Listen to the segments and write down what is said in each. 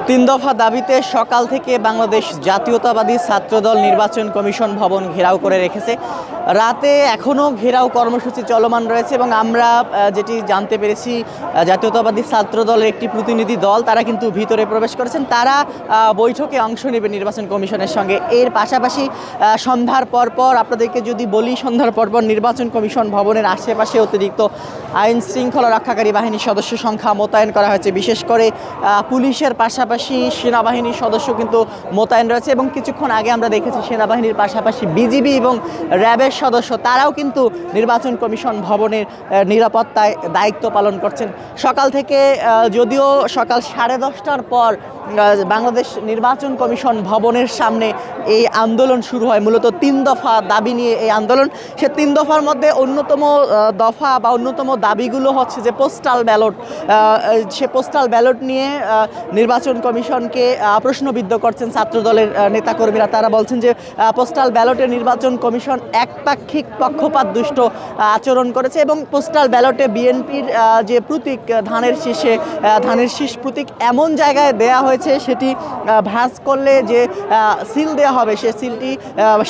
তিন দফা দাবিতে সকাল থেকে বাংলাদেশ জাতীয়তাবাদী ছাত্রদল নির্বাচন কমিশন ভবন ঘেরাও করে রেখেছে। রাতে এখনও ঘেরাও কর্মসূচি চলমান রয়েছে এবং আমরা যেটি জানতে পেরেছি, জাতীয়তাবাদী ছাত্রদলের একটি প্রতিনিধি দল তারা কিন্তু ভিতরে প্রবেশ করেছেন। তারা বৈঠকে অংশ নেবে নির্বাচন কমিশনের সঙ্গে। এর পাশাপাশি সন্ধ্যার পরপর আপনাদেরকে যদি বলি, সন্ধ্যার পরপর নির্বাচন কমিশন ভবনের আশেপাশে অতিরিক্ত আইন শৃঙ্খলা রক্ষাকারী বাহিনীর সদস্য সংখ্যা মোতায়েন করা হয়েছে। বিশেষ করে পুলিশের পাশাপাশি সেনাবাহিনীর সদস্য কিন্তু মোতায়েন রয়েছে এবং কিছুক্ষণ আগে আমরা দেখেছি সেনাবাহিনীর পাশাপাশি বিজিবি এবং র্যাবের সদস্য তারাও কিন্তু নির্বাচন কমিশন ভবনের নিরাপত্তায় দায়িত্ব পালন করছেন। সকাল থেকে যদিও সকাল 10:30টার পর বাংলাদেশ নির্বাচন কমিশন ভবনের সামনে এই আন্দোলন শুরু হয়। মূলত 3 দফা দাবি নিয়ে এই আন্দোলন। সে 3 দফার মধ্যে অন্যতম দফা বা অন্যতম দাবিগুলো হচ্ছে যে পোস্টাল ব্যালট। সে পোস্টাল ব্যালট নিয়ে নির্বাচন কমিশনকে প্রশ্নবিদ্ধ করছেন ছাত্রদলের নেতাকর্মীরা। তারা বলছেন যে পোস্টাল ব্যালটে নির্বাচন কমিশন একপাক্ষিক পক্ষপাত দুষ্ট আচরণ করেছে এবং পোস্টাল ব্যালটে বিএনপির যে প্রতীক ধানের শীষ প্রতীক এমন জায়গায় দেয়া হয়েছে সেটি ভাঁজ করলে যে সিল দেওয়া হবে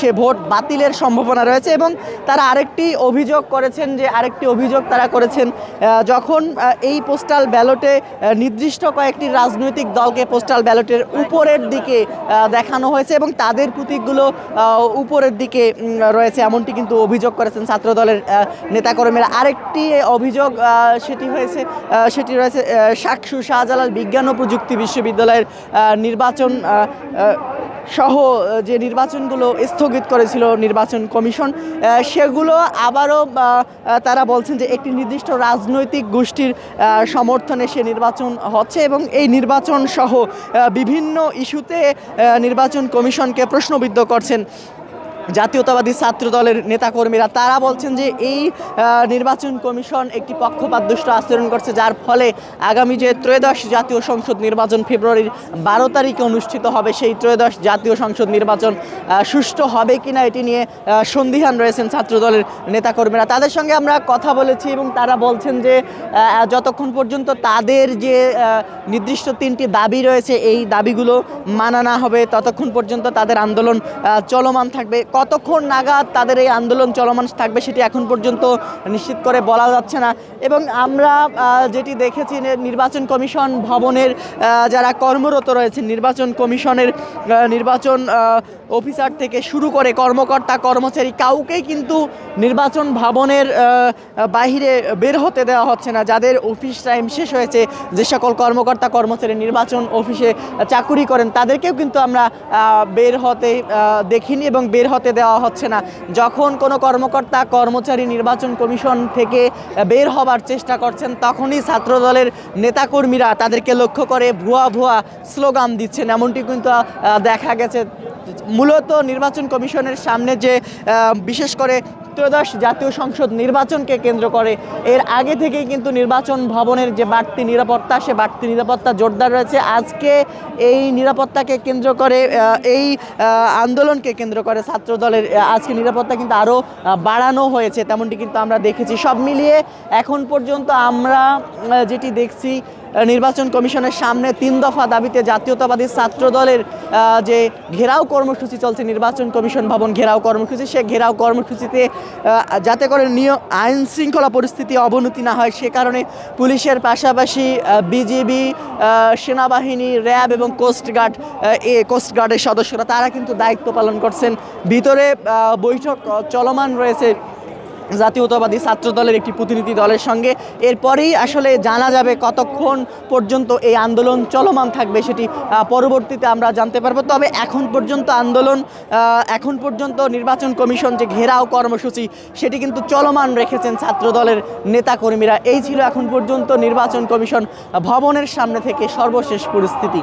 সে ভোট বাতিলের সম্ভাবনা রয়েছে। এবং তারা আরেকটি অভিযোগ করেছেন যখন এই পোস্টাল ব্যালটে নির্দিষ্ট কয়েকটি রাজনৈতিক দলকে পোস্টাল ব্যালটের উপরের দিকে দেখানো হয়েছে এবং তাদের প্রতীকগুলো উপরের দিকে রয়েছে, এমনটি কিন্তু অভিযোগ করেছেন ছাত্রদলের নেতাকর্মীরা। আরেকটি অভিযোগ সেটি রয়েছে শাকসু শাহজালাল বিজ্ঞান ও প্রযুক্তি বিশ্ববিদ্যালয়ের নির্বাচন সহ যে নির্বাচনগুলো স্থগিত করেছিল নির্বাচন কমিশন, সেগুলো আবারও তারা বলছেন যে একটি নির্দিষ্ট রাজনৈতিক গোষ্ঠীর সমর্থনে সে নির্বাচন হচ্ছে এবং এই নির্বাচন সহ বিভিন্ন ইস্যুতে নির্বাচন কমিশনকে প্রশ্নবিদ্ধ করছেন জাতীয়তাবাদী ছাত্রদলের নেতাকর্মীরা। তারা বলছেন যে এই নির্বাচন কমিশন একটি পক্ষপাতদুষ্ট আচরণ করছে, যার ফলে আগামী যে ত্রয়োদশ জাতীয় সংসদ নির্বাচন ফেব্রুয়ারির 12 তারিখে অনুষ্ঠিত হবে, সেই ত্রয়োদশ জাতীয় সংসদ নির্বাচন সুষ্ঠু হবে কিনা এটি নিয়ে সন্দিহান রয়েছেন ছাত্রদলের নেতাকর্মীরা। তাদের সঙ্গে আমরা কথা বলেছি এবং তারা বলছেন যে যতক্ষণ পর্যন্ত তাদের যে নির্দিষ্ট 3টি দাবি রয়েছে এই দাবিগুলো মানা না হবে ততক্ষণ পর্যন্ত তাদের আন্দোলন চলমান থাকবে। কতক্ষণ নাগাদ তাদের এই আন্দোলন চলমান থাকবে সেটি এখন পর্যন্ত নিশ্চিত করে বলা যাচ্ছে না। এবং আমরা যেটি দেখেছি, নির্বাচন কমিশন ভবনের যারা কর্মরত রয়েছেন, নির্বাচন কমিশনের নির্বাচন অফিসার থেকে শুরু করে কর্মকর্তা কর্মচারী কাউকেই কিন্তু নির্বাচন ভবনের বাহিরে বের হতে দেওয়া হচ্ছে না। যাদের অফিস টাইম শেষ হয়েছে, যে সকল কর্মকর্তা কর্মচারী নির্বাচন অফিসে চাকুরি করেন, তাদেরকেও কিন্তু আমরা বের হতে দেখিনি এবং বের হতে দেওয়া হচ্ছে না। যখন কোনো কর্মকর্তা কর্মচারী নির্বাচন কমিশন থেকে বের হবার চেষ্টা করছেন, তখনই ছাত্রদলের নেতাকর্মীরা তাদেরকে লক্ষ্য করে ভুয়া স্লোগান দিচ্ছেন, এমনটি কিন্তু দেখা গেছে। মূলত নির্বাচন কমিশনের সামনে যে বিশেষ করে ত্রয়োদশ জাতীয় সংসদ নির্বাচনকে কেন্দ্র করে এর আগে থেকেই কিন্তু নির্বাচন ভবনের যে বাড়তি নিরাপত্তা, সে বাড়তি নিরাপত্তা জোরদার রয়েছে। আজকে এই নিরাপত্তাকে কেন্দ্র করে, এই আন্দোলনকে কেন্দ্র করে ছাত্রদলের আজকে নিরাপত্তা কিন্তু আরও বাড়ানো হয়েছে, তেমনটি কিন্তু আমরা দেখেছি। সব মিলিয়ে এখন পর্যন্ত আমরা যেটি দেখছি, নির্বাচন কমিশনের সামনে 3 দফা দাবিতে জাতীয়তাবাদী ছাত্রদলের যে ঘেরাও কর্মসূচি চলছে, নির্বাচন কমিশন ভবন ঘেরাও কর্মসূচি, সে ঘেরাও কর্মসূচিতে যাতে করে আইন শৃঙ্খলা পরিস্থিতি অবনতি না হয় সে কারণে পুলিশের পাশাপাশি বিজিবি, সেনাবাহিনী, র্যাব এবং কোস্টগার্ডের সদস্যরা তারা কিন্তু দায়িত্ব পালন করছেন। ভিতরে বৈঠক চলমান রয়েছে জাতীয়তাবাদী ছাত্রদলের একটি প্রতিনিধি দলের সঙ্গে। এরপরেই আসলে জানা যাবে কতক্ষণ পর্যন্ত এই আন্দোলন চলমান থাকবে, সেটি পরবর্তীতে আমরা জানতে পারবো। তবে এখন পর্যন্ত নির্বাচন কমিশন যে ঘেরাও কর্মসূচি সেটি কিন্তু চলমান রেখেছেন ছাত্রদলের নেতাকর্মীরা। এই ছিল এখন পর্যন্ত নির্বাচন কমিশন ভবনের সামনে থেকে সর্বশেষ পরিস্থিতি।